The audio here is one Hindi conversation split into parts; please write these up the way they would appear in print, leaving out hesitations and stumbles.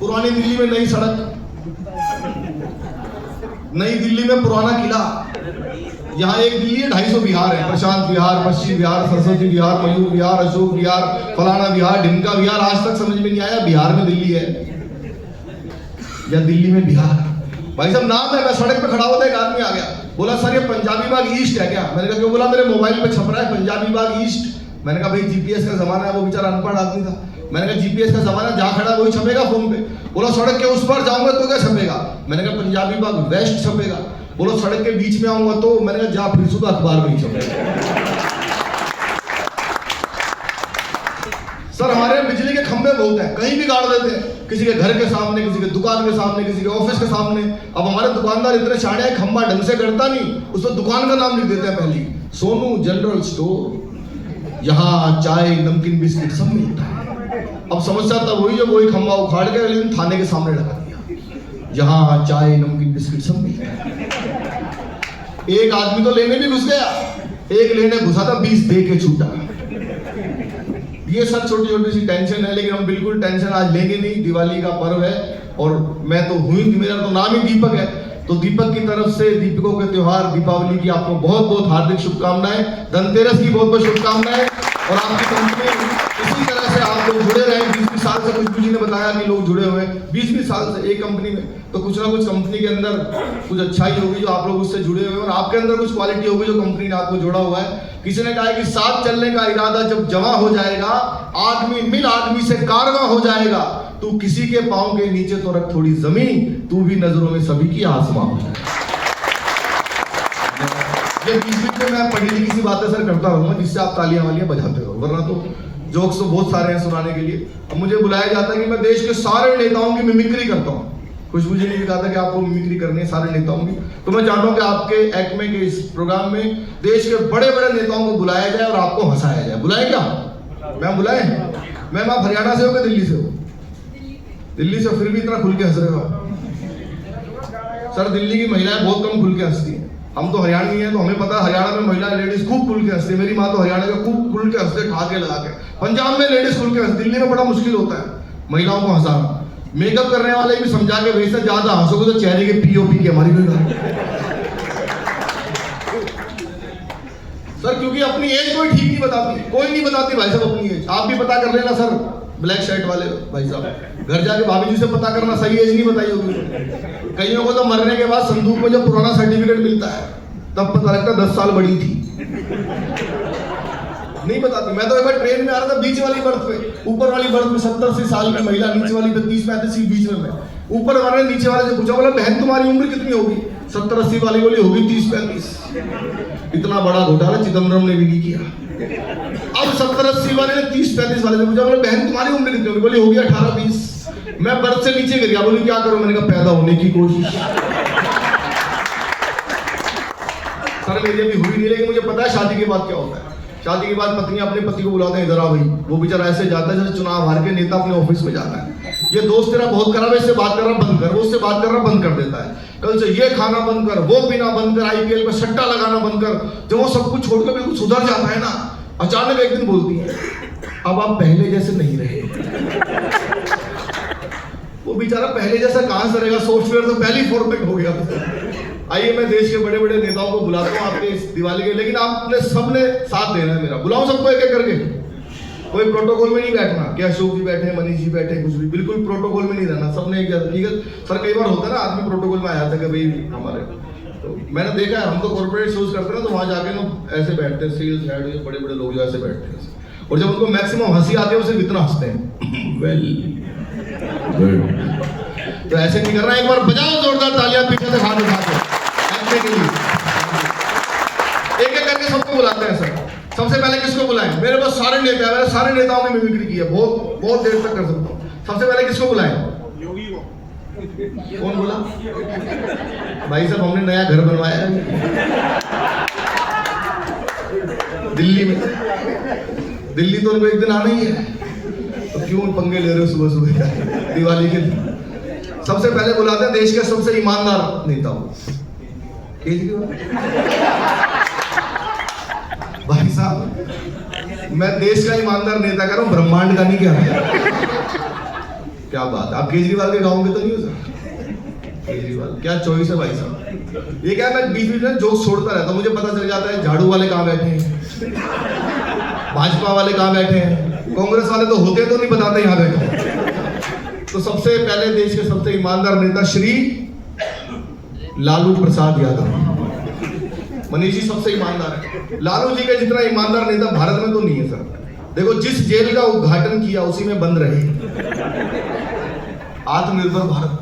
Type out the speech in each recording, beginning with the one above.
पुरानी दिल्ली में नई सड़क, नई दिल्ली में पुराना किला। यहाँ एक दिल्ली है, 250 विहार है, प्रशांत विहार, पश्चिम विहार, सरस्वती विहार, मयूर विहार, अशोक विहार, फलाना विहार, ढिमका विहार। आज तक समझ में नहीं आया बिहार में दिल्ली है या दिल्ली में बिहार। भाई साहब नाम है, मैं सड़क पे खड़ा होता एक आदमी आ गया, बोला सर ये पंजाबी बाग ईस्ट है क्या? मैंने कहा क्यों? बोला मेरे मोबाइल पे छप रहा है पंजाबी बाग ईस्ट। मैंने कहा भाई जीपीएस का जमाना है, वो बेचारा अनपढ़ आदमी था। मैंने कहा जीपीएस का जमाना, जहाँ खड़ा वही छपेगा फोन पे। बोला सड़क के उस पर जाऊंगा तो क्या छपेगा? मैंने कहा पंजाबी बाग वेस्ट छपेगा। बोलो सड़क के बीच में आऊंगा तो? मैंने कहा जा फिर सुबह अखबार में ही छपेगा। सर हमारे यहाँ बिजली के खंभे बहुत हैं, कहीं भी गाड़ देते हैं, किसी के घर के सामने, किसी के दुकान के सामने, किसी के ऑफिस के सामने। अब हमारे दुकानदार इतने शाणे हैं, खंभा ढंग से गड़ता नहीं, उस पर दुकान का नाम लिख देते हैं पहले, सोनू जनरल स्टोर, यहाँ चाय नमकीन बिस्किट सब मिलता है। अब समस्या तब हुई जब वही खंभा उखाड़ के लेकिन थाने के सामने लगा दिया, यहाँ चाय नमकीन बिस्किट सब मिलता है। एक आदमी तो लेने भी घुस गया, एक लेने घुसा था 20 दे के छूटा। ये सब छोटी छोटी सी टेंशन है, लेकिन हम बिल्कुल टेंशन आज लेंगे नहीं। दिवाली का पर्व है और मैं तो हुई, मेरा तो नाम ही दीपक है, तो दीपक की तरफ से दीपकों के त्योहार दीपावली की आपको बहुत बहुत हार्दिक शुभकामनाएं, धनतेरस की बहुत बहुत शुभकामनाएं। और आपकी कंपनी इसी तरह से आप लोग जुड़े रहे। 20 साल से खुशबू जी ने बताया कि लोग जुड़े हुए हैं 20 साल से एक कंपनी में, तो कुछ ना कुछ कंपनी के अंदर कुछ अच्छाई होगी जो आप लोग उससे जुड़े हुए हैं, और आपके अंदर कुछ क्वालिटी होगी जो कंपनी ने आपको जोड़ा हुआ है। किसी ने कहा कि साथ चलने का इरादा जब जमा हो जाएगा, आदमी मिल आदमी से कारवा हो जाएगा। तू किसी के पांव के नीचे तो रख थोड़ी जमीन, तू भी नजरों में सभी की आसमां हो जाए। ये बीच में मैं पढ़ी लिखी सी बातें सर करता रहूंगा जिससे आप तालियां वालियां बजाते रहो, वरना तो जोक्स तो बहुत सारे हैं सुनाने के लिए। अब मुझे बुलाया जाता है कि मैं देश के सारे नेताओं की मिमिक्री करता हूँ। खुशबू जी ने भी कहा था कि आपको मिमिक्री करनी है सारे नेताओं की, तो मैं चाहता हूँ कि आपके एक्मे के इस प्रोग्राम में देश के बड़े बड़े नेताओं को बुलाया जाए और आपको हंसाया जाए। बुलाए क्या? मैं बुलाए? मैम आप हरियाणा से हो कि दिल्ली से हो? दिल्ली से, फिर भी इतना खुल के हंस रहे हो सर। दिल्ली की महिलाएं बहुत कम खुल के हंसती हैं, हम तो हरियाणवी हैं तो हमें पता है हरियाणा में महिला लेडीज खूब खुल के हंसती है। मेरी माँ तो हरियाणा के खूब खुल के हंसते, ठाके लगा के। पंजाब में लेडीज खुल के हंसती, दिल्ली में बड़ा मुश्किल होता है महिलाओं को हंसाना। मेकअप करने वाले भी समझा के भेजते, ज्यादा हंसोगे तो चेहरे के पीओपी की हमारी सर, क्योंकि अपनी एज कोई ठीक नहीं बताती, कोई नहीं बताती भाई साहब अपनी एज। आप भी पता कर लेना सर, ब्लैक शर्ट वाले भाई साहब, घर जाके भाभी जी से पता करना, सही एज नहीं बताई होगी। कईयों को तो मरने के बाद संदूक में जब पुराना सर्टिफिकेट मिलता है तब पता लगता है 10 साल बड़ी थी, नहीं बताती। मैं तो एक बार ट्रेन में आ रहा था, बीच वाली बर्थ पे, ऊपर वाली बर्थ में 70-80 साल की महिला, नीचे वाली पे 30-35 बीच में मैं। ऊपर वाले ने नीचे वाले से पूछा, बोला बहन तुम्हारी उम्र कितनी होगी? 70-80 वाली बोली होगी 30-35। इतना बड़ा घोटाला चिदम्बरम ने भी नहीं किया। अब 70-80 वाले ने 30-35 वाले से पूछा, बोला बहन तुम्हारी उम्र कितनी होगी? बोली होगी 18-20। मैं बर्थ से नीचे गिर गया, बोली क्या करूं? मैंने कहा पैदा होने की कोशिश। सर मेरी अभी हुई नहीं, लेकिन मुझे पता है शादी के बाद क्या होता है। शादी के बाद पत्नी अपने पति को बुलाते हैं, इधर आ भाई। वो बेचारा ऐसे जाता है जैसे चुनाव हार के नेता अपने ऑफिस में जाता है। ये दोस्त तेरा बहुत खराब है, इससे बात करना बंद कर। वो उससे बात करना बंद कर देता है, कल से ये खाना बंद कर, वो पीना बंद कर, आईपीएल में सट्टा लगाना बंद कर। जब वो सब कुछ छोड़कर बिल्कुल सुधर जाता है ना, अचानक एक दिन बोलती है अब आप पहले जैसे नहीं रहे। वो बेचारा पहले जैसा कहां से रहेगा, सॉफ्टवेयर तो पहले ही फॉर्मेट हो गया। आइए मैं देश के बड़े बड़े नेताओं को बुलाता हूँ आपके इस दिवाली के, लेकिन आपने सबने साथ देना है मेरा। बुलाऊं सबको एक एक करके, कोई प्रोटोकॉल में नहीं बैठना कि अशोक जी बैठे, मनीष जी बैठे, कुछ भी, बिल्कुल प्रोटोकॉल में नहीं रहना, सबने एक जगह। ठीक है सर, कई बार होता है ना आदमी प्रोटोकॉल में आया था कि भाई हमारे, तो मैंने देखा है, हम तो कॉर्पोरेट शोज करते हैं तो वहां जाके ना ऐसे बैठते हैं, सेल्स हेड बड़े बड़े लोग जो ऐसे बैठते हैं, और जब उनको मैक्सिमम हंसी आती है वो सिर्फ इतना हंसते हैं, वेल गुड। तो ऐसे नहीं करना, एक बार बजाओ जोरदार तालियां पीछे से हाथ उठा के के लिए। एक एक करके सबको बुलाते हैं सर। सबसे पहले किसको बुलाएं? मेरे पास सारे नेता हैं, मैंने सारे नेताओं की मिमिक्री की है, बहुत बहुत देर तक कर सकता हूँ। सबसे पहले किसको बुलाएं? योगी को। कौन बोला? भाई साहब हमने नया घर बनवाया है दिल्ली में, दिल्ली तो उनको एक दिन आना ही है, तो क्यों पंगे ले रहे हो सुबह सुबह दिवाली के दिन? सबसे पहले बुलाते हैं देश के सबसे ईमानदार नेताओं। भाई साहब मैं देश का ईमानदार नेता कह रहा हूं, ब्रह्मांड का नहीं कह रहा। क्या बात है, आप केजरीवाल के गाँव में तो नहीं हो सर? केजरीवाल क्या चॉइस है भाई साहब। ये क्या, मैं बीच बीच में जोक्स छोड़ता रहता हूँ, मुझे पता चल जाता है झाड़ू वाले कहाँ बैठे हैं, भाजपा वाले कहाँ बैठे हैं, कांग्रेस वाले तो होते तो नहीं बताते यहाँ बैठे। तो सबसे पहले देश के सबसे ईमानदार नेता श्री लालू प्रसाद यादव, मनीष जी सबसे ईमानदार है। लालू जी का जितना ईमानदार नेता भारत में तो नहीं है सर। देखो जिस जेल का उद्घाटन किया उसी में बंद रहे। आत्मनिर्भर भारत,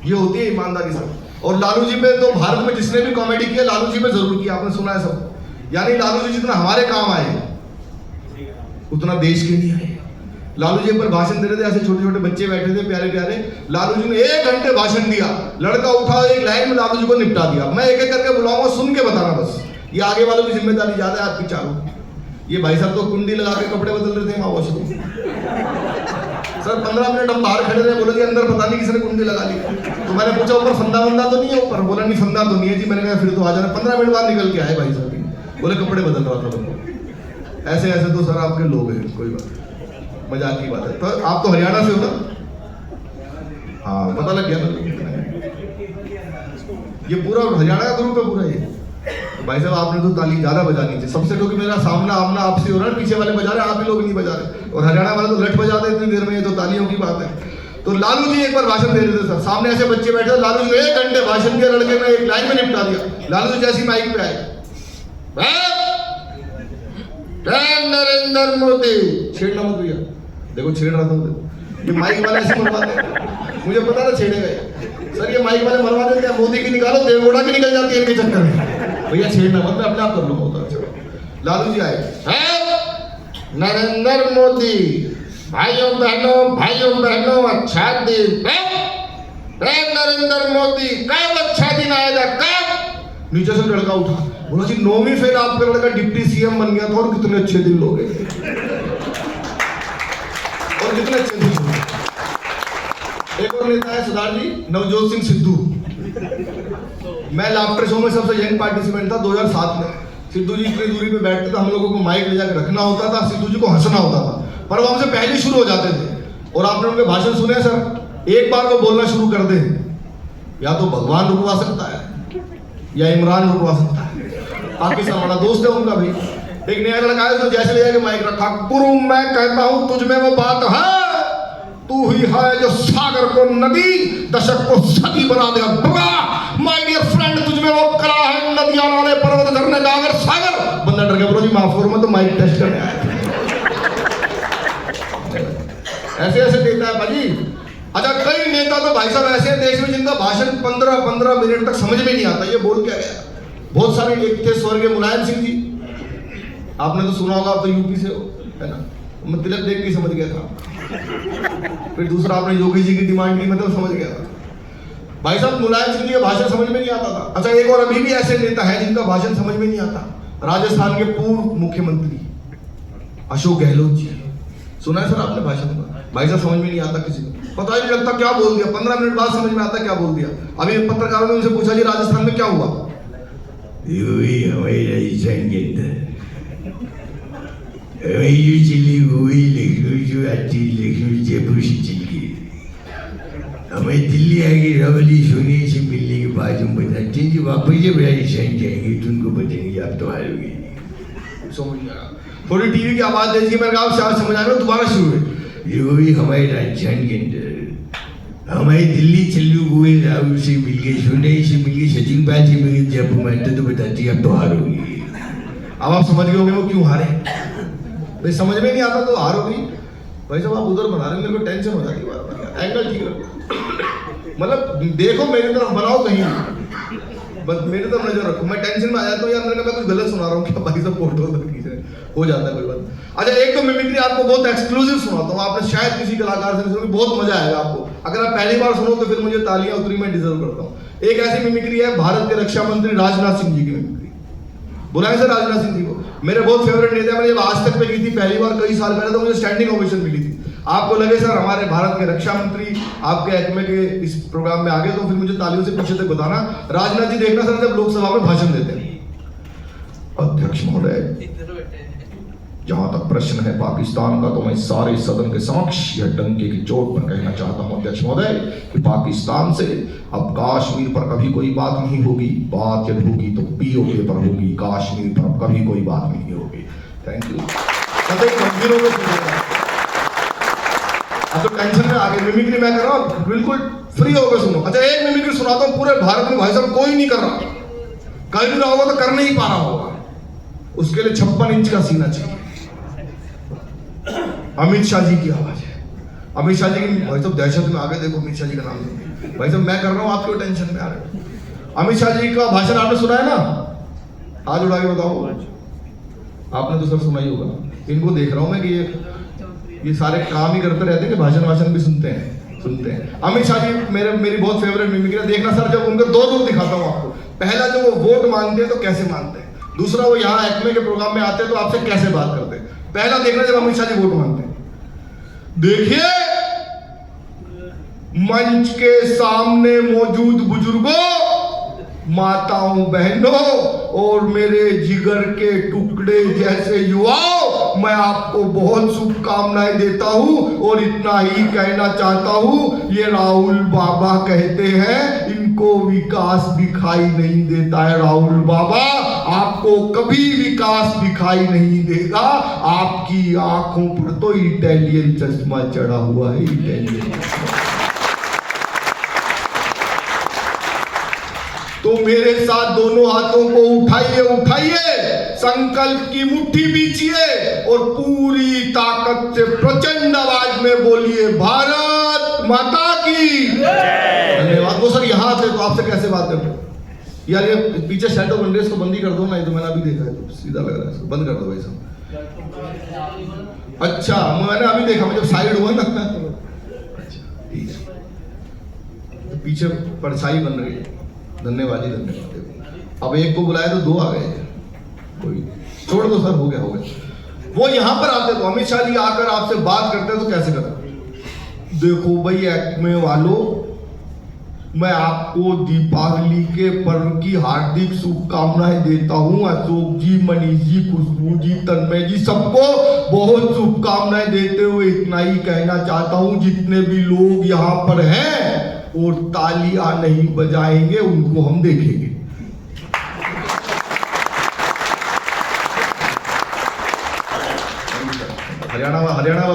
ये होती है ईमानदारी सर। और लालू जी पे तो भारत में जिसने भी कॉमेडी किया लालू जी पे जरूर किया, आपने सुना है सब। यानी लालू जी जितना हमारे काम आए उतना देश के लिए आए। लालू जी पर भाषण दे रहे थे, ऐसे छोटे छोटे बच्चे बैठे थे प्यारे प्यारे, लालू जी ने 1 घंटे भाषण दिया, लड़का उठा एक लाइन में लालू जी को निपटा दिया। मैं एक एक करके बुलाऊंगा, सुन के बताना बस, ये आगे वालों की जिम्मेदारी ज्यादा है आपकी चारों। ये भाई साहब तो कुंडी लगा के कपड़े बदल रहे थे वहां वॉशरूम सर। 15 मिनट हम बाहर खड़े रहे, बोले जी अंदर पता नहीं किसने कुंडी लगा ली। तो मैंने पूछा ऊपर फंदा वंदा तो नहीं है ऊपर? बोला नहीं फंदा तो नहीं है जी। मैंने कहा फिर तो आ जाना। 15 मिनट बाद निकल के आए भाई साहब, बोले कपड़े बदल रहा था। ऐसे ऐसे तो सर आपके लोग हैं, कोई बात मजाक की बात है। तो आप तो हरियाणा से हो ना? हाँ पता लग गया ना, ये पूरा हरियाणा का ग्रुप है पूरा ये। भाई साहब आपने तो ताली ज्यादा बजानी थी सबसे, क्योंकि मेरा सामना आमना आपसे हो रहा है, पीछे वाले बजा रहे हैं, आप ही लोग नहीं बजा रहे। और हरियाणा वाले तो लठ बजाते इतनी देर में, ये तो तालियों की बात है। तो लालू जी एक बार भाषण दे रहे थे सर, सामने ऐसे बच्चे बैठे, लालू जी ने 1 घंटे भाषण दिया, लड़के ने 1 लाइन में निपटा दिया। लालू जी जैसी माइक पे आए, नरेंद्र मोदी, छेड़ना मत भैया, देखो छेड़ रहा था, ये माइक वाले ऐसे मरवाते हैं, मुझे पता था छेड़ेगा सर। ये माइक वाले मरवा देते हैं, मोदी की निकालो देवगौड़ा की निकल जाती है इनके चक्कर में। भैया छेड़ना मत, मैं अपने आप कर लूंगा। लालू जी आए, नरेंद्र मोदी, भाइयों बहनों अच्छा दिन, नरेंद्र मोदी कब अच्छा दिन आएगा कब? नीचे से लड़का उठा, बोला जी 9वीं फेल आपका लड़का डिप्टी सीएम बन गया था, और कितने अच्छे दिन लोग हैं, और कितने अच्छे दिन। एक और नेता है सरदार जी नवजोत सिंह सिद्धू। मैं लाफ्टर शो में सबसे यंग पार्टिसिपेंट था 2007 में। सिद्धू जी इतनी दूरी पे बैठते थे, हम लोगों को माइक ले जाकर रखना होता था, सिद्धू जी को हंसना होता था, पर वो हमसे पहले शुरू हो जाते थे। और आपने उनके भाषण सुने सर, एक बार वो बोलना शुरू कर दे, या तो भगवान रुकवा सकता है या इमरान रुकवा सकता है। पाकिस्तान वाला दोस्त है उनका भी। एक नया लड़का है, जैसे ले जाके माइक रखा, गुरु मैं कहता हूं तुझ में वो बात है, तू ही है जो सागर को नदी, दशक को सदी बना देगा। बगा माय डियर फ्रेंड, तुझ में वो कला है, नदियां नाले पर्वत झरने गागर सागर। बंदा डर गया, बोलो जी माफ करो, मैं तो माइक टेस्ट करने आया था। ऐसे ऐसे देता है भाजी। अच्छा कई नेता तो भाई साहब ऐसे देश में जिनका भाषण 15-15 मिनट तक समझ में नहीं आता, ये बोल क्या गया। बहुत सारे एक थे स्वर्गीय मुलायम सिंह जी, आपने तो सुना होगा, आप तो यूपी से हो है ना, मैं तिलक देख के समझ गया था। फिर दूसरा आपने योगी जी की डिमांड की, मतलब समझ गया था। भाई साहब मुलायम सिंह जी का भाषण समझ में नहीं आता था। अच्छा एक और अभी भी ऐसे नेता है जिनका भाषण समझ में नहीं आता, राजस्थान के पूर्व मुख्यमंत्री अशोक गहलोत जी। सुना है सर आपने भाषण का? भाई साहब समझ में नहीं आता, किसी को पता ही नहीं लगता क्या बोल दिया, 15 मिनट बाद समझ में आता क्या बोल दिया। अभी पत्रकारों ने उनसे पूछा जी राजस्थान में क्या हुआ, हमारे राजस्थान के अंदर चिल्ली हुई लखनऊ जो आती, लखनऊ जयपुर से चिल्ली, हमें दिल्ली आएगी रवली सोने से मिलने के बाद हम बताते हैं कि वापस जब राजस्थान जाएंगे तो उनको बताएंगे आप तो हारोगे। समझ में आया, थोड़ी टीवी की आवाज दीजिए, मैंने कहा शायद समझ आएगा, दोबारा शुरू है। ये भी हमारे राजस्थान के अंदर हमारी दिल्ली चल्लू हुए राहुल से मिल गए, सोने से मिल गए, सचिन भाई से मिल गए, जयपुर में तो बताती है आप तो हारोगे। अब आप समझ गए होंगे वो क्यों हारे, भाई समझ में नहीं आता तो हारोगी। भाई साहब आप उधर बना रहे, मेरे को टेंशन हो जाती है बार, एंगल ठीक रखो, मतलब देखो मेरी तरफ बनाओ कहीं, बस मेरी तरफ नजर रखो। मैं टेंशन में आ जाता हूँ यार, मैं कुछ गलत सुना रहा हूँ क्या, भाई साहब फोटो हो जाता है कोई बात। अच्छा एक तो मिमिक्री आपको बहुत एक्सक्लूसिव सुनाता हूँ, आपने शायद किसी कलाकार से सुनी, बहुत मजा आएगा आपको। अगर आप पहली बार सुनो तो फिर मुझे तालियां उतरी, मैं डिजर्व करता हूँ। एक ऐसी मिमिक्री है भारत के रक्षा मंत्री राजनाथ सिंह जी की मिमिक्री। बुलाए सर राजनाथ सिंह जी को, मेरे बहुत फेवरेट नेता। मैंने जब आज तक पे की थी पहली बार कई साल पहले, तो मुझे स्टैंडिंग ओवेशन मिली थी। आपको लगे सर हमारे भारत के रक्षा मंत्री आपके एक्मे के इस प्रोग्राम में आ गए, तो फिर मुझे तालियों से पीछे तक बताना। राजनाथ जी देखना सर जब लोकसभा में भाषण देते हैं, अध्यक्ष महोदय, जहां तक प्रश्न है पाकिस्तान का, तो मैं सारे सदन के समक्ष यह डंके की चोट पर कहना चाहता हूं अध्यक्ष महोदय कि पाकिस्तान से अब कश्मीर पर कभी कोई बात नहीं होगी। बात जब होगी तो पीओके पर होगी, कश्मीर पर अब कभी कोई बात नहीं होगी। Thank you. गंभीरों में अब तो टेंशन में आगे मिमिक्री मैं कर रहा हूँ, बिल्कुल फ्री होकर सुनो। अच्छा एक मिमिक्री सुनाता हूँ, पूरे भारत में भाई साहब कोई नहीं कर रहा, कर भी रहा होगा तो कर नहीं पा रहा होगा, उसके लिए 56 इंच का सीना चाहिए। अमित शाह जी की आवाज है। अमित शाह जी की भाई साहब दहशत में आगे देखो, अमित शाह जी का नाम लेंगे भाई साहब, मैं कर रहा हूँ आपको टेंशन में आ रहे हो। अमित शाह जी का भाषण आपने सुना है ना? आज उठा के बताओ, आपने तो सब सुना ही होगा। इनको देख रहा हूं मैं कि ये सारे काम ही करते रहते हैं कि भाषण वाषण भी सुनते हैं। अमित शाह जी मेरी बहुत फेवरेट मिमिक्री है, देखना सर, जब उनके 2 रूप दिखाता हूं आपको। पहला जो वो वोट मांगते हैं तो कैसे मांगते हैं, दूसरा वो यहाँ एक्मे के प्रोग्राम में आते हैं तो आपसे कैसे बात करते हैं। पहला देखना जब अमित शाह जी वोट मांगते हैं। देखिए, मंच के सामने मौजूद बुजुर्गों, माताओं, बहनों और मेरे जिगर के टुकड़े जैसे युवाओं, मैं आपको बहुत शुभकामनाएं देता हूं और इतना ही कहना चाहता हूं, ये राहुल बाबा कहते हैं इनको विकास दिखाई नहीं देता है। राहुल बाबा, आपको कभी विकास दिखाई नहीं देगा, आपकी आंखों पर तो इटालियन चश्मा चढ़ा हुआ है, इटालियन। तो मेरे साथ दोनों हाथों को उठाइए, संकल्प की मुट्ठी बीचिए और पूरी ताकत से प्रचंड आवाज में बोलिए, भारत माता की धन्यवाद। वो सर यहाँ आते तो आपसे कैसे बात करते यार? ये पीछे शैडो बन रही है, इसको बंद ही कर दो ना, ये तो मैंने अभी देखा है, तो सीधा लग रहा है, इसको बंद कर दो भाई साहब। अच्छा, मैंने अभी देखा, मैं जब साइड हुआ ना, अच्छा ठीक है, पीछे परछाई बन रही है। धन्यवाद जी, धन्यवाद। अब एक को बुलाया तो 2 आ गए, कोई छोड़ दो सर, हो गया। वो यहां पर आते तो अमित शाह जी आकर आपसे बात करते तो कैसे करते? देखो भाई एक्मे वालों, मैं आपको दीपावली के पर्व की हार्दिक शुभकामनाएं देता हूं। अशोक जी, मनीष जी, खुशबू जी, तन्मय जी, सबको बहुत शुभकामनाएं देते हुए इतना ही कहना चाहता हूं, जितने भी लोग यहाँ पर हैं और तालियां नहीं बजाएंगे उनको हम देखेंगे। हरियाणा